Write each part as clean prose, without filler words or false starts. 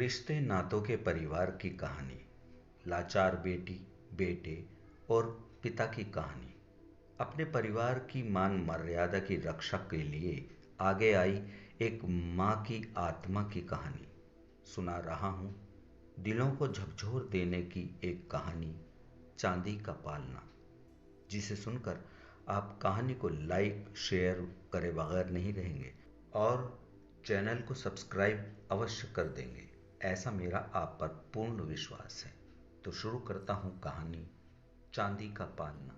रिश्ते नातों के परिवार की कहानी। लाचार बेटी, बेटे और पिता की कहानी। अपने परिवार की मान मर्यादा की रक्षा के लिए आगे आई एक माँ की आत्मा की कहानी सुना रहा हूँ। दिलों को झकझोर देने की एक कहानी, चांदी का पालना, जिसे सुनकर आप कहानी को लाइक शेयर करे बगैर नहीं रहेंगे और चैनल को सब्सक्राइब अवश्य कर देंगे, ऐसा मेरा आप पर पूर्ण विश्वास है। तो शुरू करता हूँ कहानी, चांदी का पालना।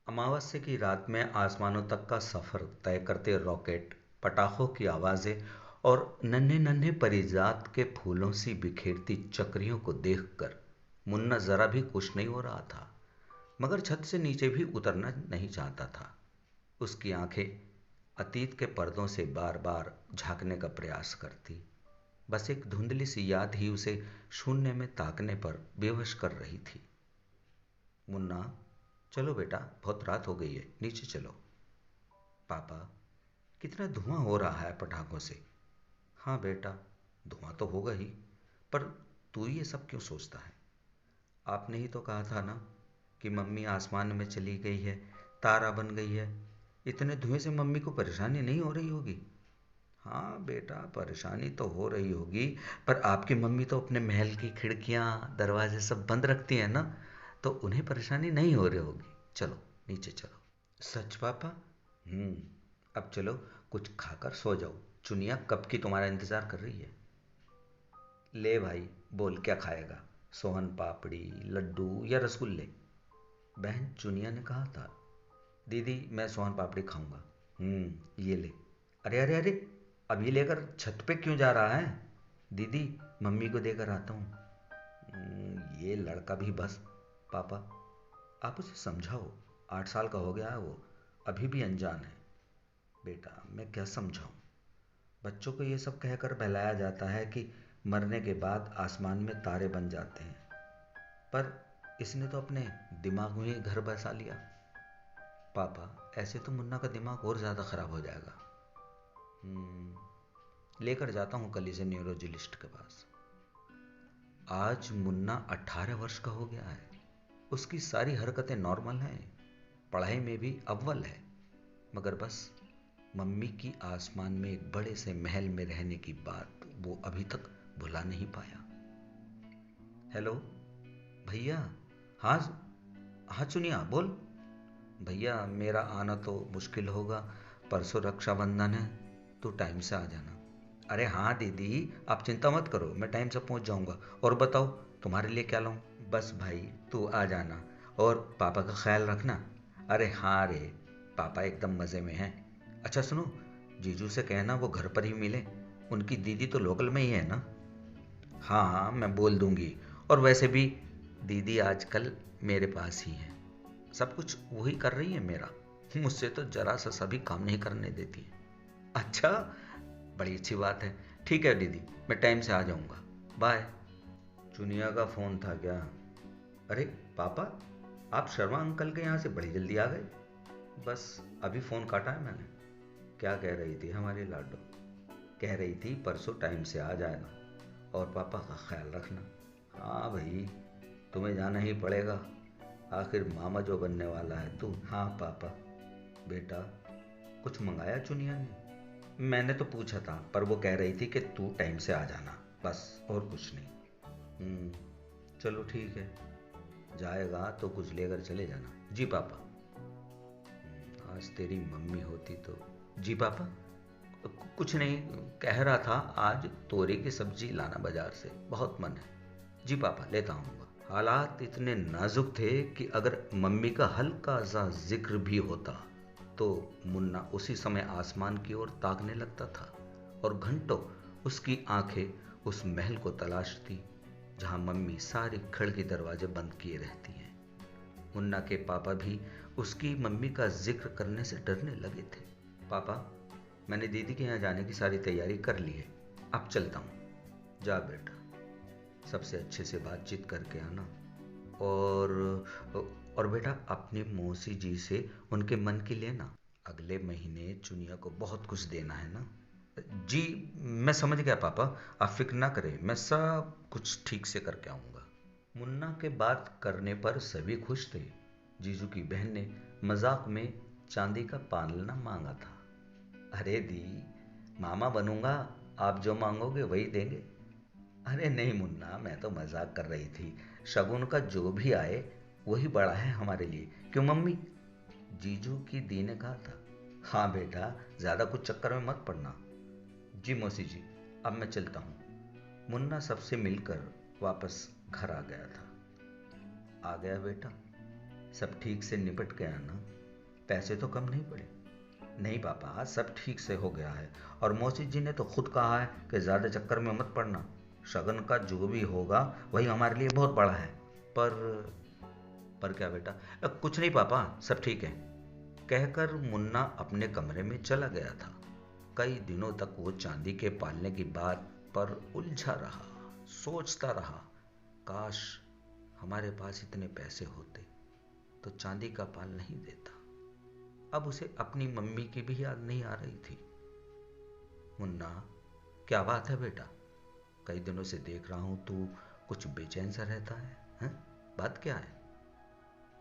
अमावस्या की रात में आसमानों तक का सफर तय करते रॉकेट, पटाखों की आवाजें और नन्हे नन्हे परिजात के फूलों सी बिखेरती चक्रियों को देखकर मुन्ना जरा भी खुश नहीं हो रहा था, मगर छत से नीचे भी उतरना नहीं चाहता था। उसकी आंखें अतीत के पर्दों से बार बार झांकने का प्रयास करती। बस एक धुंधली सी याद ही उसे शून्य में ताकने पर बेवश कर रही थी। मुन्ना, चलो बेटा, बहुत रात हो गई है, नीचे चलो। पापा, कितना धुआं हो रहा है पटाखों से। हाँ बेटा, धुआं तो होगा ही, पर तू ये सब क्यों सोचता है? आपने ही तो कहा था ना कि मम्मी आसमान में चली गई है, तारा बन गई है। इतने धुएं से मम्मी को परेशानी नहीं हो रही होगी? हाँ बेटा, परेशानी तो हो रही होगी, पर आपकी मम्मी तो अपने महल की खिड़कियाँ दरवाजे सब बंद रखती हैं ना, तो उन्हें परेशानी नहीं हो रही होगी। चलो नीचे चलो। सच पापा? हम्म। अब चलो, कुछ खाकर सो जाओ। चुनिया कब की तुम्हारा इंतजार कर रही है। ले भाई, बोल क्या खाएगा? सोहन पापड़ी, लड्डू या रसगुल्ले? बहन चुनिया ने कहा था। दीदी, मैं सोहन पापड़ी खाऊंगा। ये ले। अरे अरे अरे, अभी लेकर छत पे क्यों जा रहा है? दीदी, मम्मी को देकर आता हूँ। ये लड़का भी बस। पापा, आप उसे समझाओ, 8 साल का हो गया है वो, अभी भी अनजान है। बेटा, मैं क्या समझाऊं? बच्चों को ये सब कहकर बहलाया जाता है कि मरने के बाद आसमान में तारे बन जाते हैं, पर इसने तो अपने दिमाग में ही घर बसा लिया। पापा, ऐसे तो मुन्ना का दिमाग और ज़्यादा खराब हो जाएगा। लेकर जाता हूँ कल इसे न्यूरोलॉजिस्ट के पास। आज मुन्ना 18 वर्ष का हो गया है। उसकी सारी हरकतें नॉर्मल हैं, पढ़ाई में भी अव्वल है, मगर बस मम्मी की आसमान में एक बड़े से महल में रहने की बात वो अभी तक भुला नहीं पाया। हेलो भैया। हाँ हाँ, चुनिया बोल। भैया, मेरा आना तो मुश्किल होगा, परसों रक्षाबंधन है, तू टाइम से आ जाना। अरे हाँ दीदी, आप चिंता मत करो, मैं टाइम से पहुंच जाऊंगा। और बताओ, तुम्हारे लिए क्या लाऊं? बस भाई, तू आ जाना और पापा का ख्याल रखना। अरे हाँ रे, पापा एकदम मज़े में हैं। अच्छा सुनो, जीजू से कहना वो घर पर ही मिले, उनकी दीदी तो लोकल में ही है ना। हाँ हाँ, मैं बोल दूंगी। और वैसे भी दीदी आजकल मेरे पास ही है, सब कुछ वही कर रही है मेरा, मुझसे तो जरा सा सभी काम नहीं करने देती है। अच्छा, बड़ी अच्छी बात है। ठीक है दीदी, मैं टाइम से आ जाऊंगा, बाय। चुनिया का फ़ोन था क्या? अरे पापा, आप शर्मा अंकल के यहाँ से बड़ी जल्दी आ गए। बस अभी फ़ोन काटा है मैंने। क्या कह रही थी हमारी लाडो? कह रही थी परसों टाइम से आ जाना और पापा का ख्याल रखना। हाँ भाई, तुम्हें जाना ही पड़ेगा, आखिर मामा जो बनने वाला है तू। हाँ पापा। बेटा, कुछ मंगाया चुनिया ने? मैंने तो पूछा था, पर वो कह रही थी कि तू टाइम से आ जाना, बस और कुछ नहीं। चलो ठीक है, जाएगा तो कुछ लेकर चले जाना। जी पापा। आज तेरी मम्मी होती तो। जी पापा। कुछ नहीं, कह रहा था आज तोरे की सब्जी लाना बाजार से, बहुत मन है। जी पापा, लेता आऊँगा। हालात इतने नाजुक थे कि अगर मम्मी का हल्का सा जिक्र भी होता तो मुन्ना उसी समय आसमान की ओर ताकने लगता था और घंटों उसकी आंखें उस महल को तलाशती जहां मम्मी सारी खिड़की दरवाजे बंद किए रहती हैं। मुन्ना के पापा भी उसकी मम्मी का जिक्र करने से डरने लगे थे। पापा, मैंने दीदी के यहाँ जाने की सारी तैयारी कर ली है, अब चलता हूँ। जा बेटा, सबसे अच्छे से बातचीत करके आना। और बेटा, अपनी मौसी जी से उनके मन की लेना। अगले महीने चुनिया को बहुत कुछ देना है ना। जी, मैं समझ गया पापा। आप फिक्र ना करें, मैं सब कुछ ठीक से करके आऊँगा। मुन्ना के बात करने पर सभी खुश थे। जीजू की बहन ने मजाक में चांदी का पालना मांगा था। अरे दी, मामा बनूंगा, आप जो मांगोगे वही देंगे। अरे नहीं मुन्ना, मैं तो मजाक कर रही थी। शगुन का जो भी आए वही बड़ा है हमारे लिए, क्यों मम्मी? जीजू की दी ने कहा था। हाँ बेटा, ज्यादा कुछ चक्कर में मत पड़ना। जी मौसी जी, अब मैं चलता हूँ। मुन्ना सबसे मिलकर वापस घर आ गया था। आ गया बेटा, सब ठीक से निपट गया ना? पैसे तो कम नहीं पड़े? नहीं पापा, सब ठीक से हो गया है। और मौसी जी ने तो खुद कहा है कि ज़्यादा चक्कर में मत पड़ना। शगन का जो भी होगा वही हमारे लिए बहुत बड़ा है। पर पर क्या बेटा? कुछ नहीं पापा, सब ठीक है, कहकर मुन्ना अपने कमरे में चला गया था। कई दिनों तक वो चांदी के पालने की बात पर उलझा रहा। सोचता रहा, काश हमारे पास इतने पैसे होते तो चांदी का पाल नहीं देता। अब उसे अपनी मम्मी की भी याद नहीं आ रही थी। मुन्ना, क्या बात है बेटा? कई दिनों से देख रहा हूं तू कुछ बेचैन सा रहता है, हैं? बात क्या है?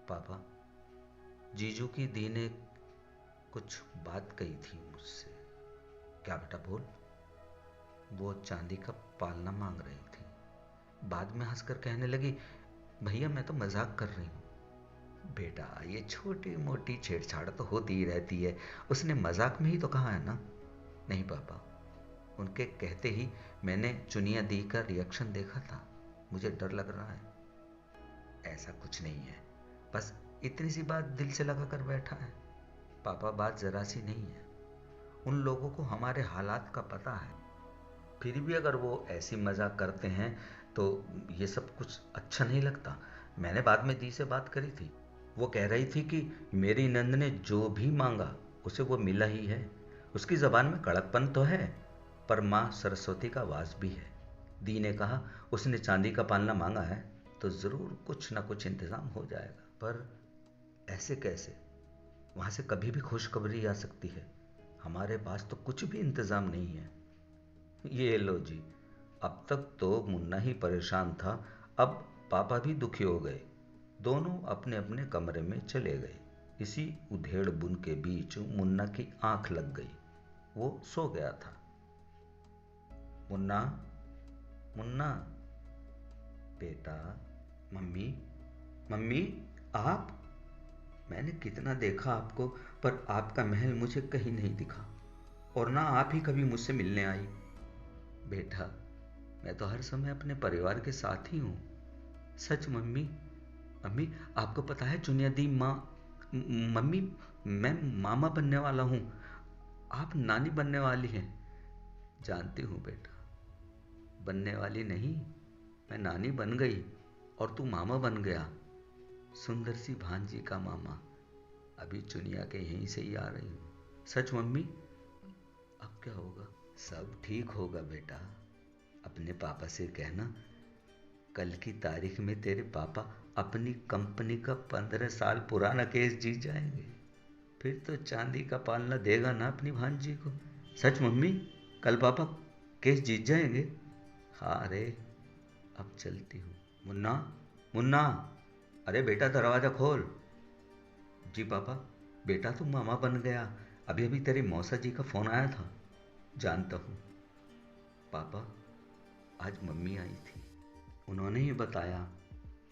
पापा, जीजू की दी ने कुछ बात कही थी मुझसे। क्या बेटा, बोल। वो चांदी का पालना मांग रही थी। बाद में हंसकर कहने लगी, भैया मैं तो मजाक कर रही हूँ। बेटा, ये छोटी मोटी छेड़छाड़ तो होती ही रहती है, उसने मजाक में ही तो कहा है ना। नहीं पापा, उनके कहते ही मैंने चुनिया दी का रिएक्शन देखा था, मुझे डर लग रहा है। ऐसा कुछ नहीं है, बस इतनी सी बात दिल से लगा कर बैठा है। पापा, बात जरा सी नहीं है, उन लोगों को हमारे हालात का पता है। फिर भी अगर वो ऐसी मजाक करते हैं तो ये सब कुछ अच्छा नहीं लगता। मैंने बाद में दी से बात करी थी, वो कह रही थी कि मेरी नंद ने जो भी मांगा उसे वो मिला ही है। उसकी जबान में कड़कपन तो है, पर माँ सरस्वती का वास भी है। दी ने कहा उसने चांदी का पालना मांगा है तो जरूर कुछ ना कुछ इंतजाम हो जाएगा। पर ऐसे कैसे? वहां से कभी भी खुशखबरी आ सकती है। हमारे पास तो कुछ भी इंतजाम नहीं है। ये लो जी, अब तक तो मुन्ना ही परेशान था, अब पापा भी दुखी हो गए। दोनों अपने अपने कमरे में चले गए। इसी उधेड़ बुन के बीच मुन्ना की आंख लग गई। वो सो गया था। मुन्ना, मुन्ना बेटा। मम्मी, मम्मी, आप? मैंने कितना देखा आपको, पर आपका महल मुझे कहीं नहीं दिखा, और ना आप ही कभी मुझसे मिलने आई। बेटा, मैं तो हर समय अपने परिवार के साथ ही हूँ। सच मम्मी। मम्मी, आपको पता है चुनिया दी माँ, मम्मी, मैं मामा बनने वाला हूँ, आप नानी बनने वाली हैं। जानती हूँ बेटा, बनने वाली नहीं, मैं नानी बन गई और तू मामा बन गया। सुंदर सी भांजी का मामा। अभी चुनिया के यहीं से ही आ रही हूँ। सच मम्मी? अब क्या होगा? सब ठीक होगा बेटा। अपने पापा से कहना कल की तारीख में तेरे पापा अपनी कंपनी का 15 साल पुराना केस जीत जाएंगे। फिर तो चांदी का पालना देगा ना अपनी भांजी को। सच मम्मी? कल पापा केस जीत जाएंगे? हाँ रे। अब चलती हूँ। मुन्ना, मुन्ना, अरे बेटा दरवाजा खोल। जी पापा। बेटा तू मामा बन गया, अभी अभी तेरी मौसा जी का फोन आया था। जानता हूँ पापा, आज मम्मी आई थी, उन्होंने ही बताया।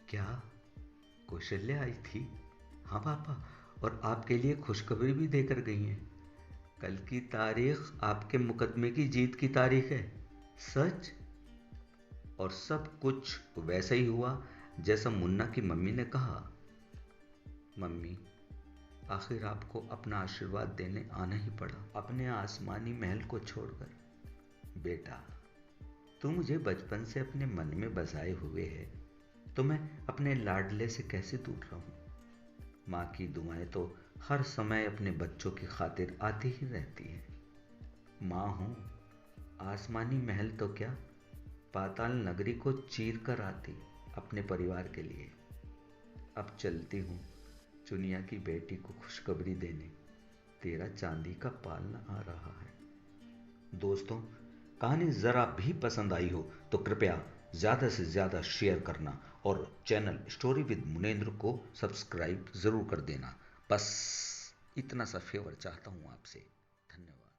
क्या? कौशल्या आई थी? हाँ पापा, और आपके लिए खुशखबरी भी देकर गई हैं। कल की तारीख आपके मुकदमे की जीत की तारीख है। सच? और सब कुछ वैसा ही हुआ जैसा मुन्ना की मम्मी ने कहा। मम्मी, आखिर आपको अपना आशीर्वाद देने आना ही पड़ा, अपने आसमानी महल को छोड़कर। बेटा, तू मुझे बचपन से अपने मन में बसाए हुए है, तो मैं अपने लाडले से कैसे दूर रहूं? माँ की दुआएं तो हर समय अपने बच्चों की खातिर आती ही रहती है। माँ हूं, आसमानी महल तो क्या, पाताल नगरी को चीर कर आती अपने परिवार के लिए। अब चलती हूँ चुनिया की बेटी को खुशखबरी देने। तेरा चांदी का पालना आ रहा है। दोस्तों, कहानी ज़रा भी पसंद आई हो तो कृपया ज़्यादा से ज़्यादा शेयर करना और चैनल स्टोरी विद मुनेंद्र को सब्सक्राइब ज़रूर कर देना। बस इतना सा फेवर चाहता हूँ आपसे। धन्यवाद।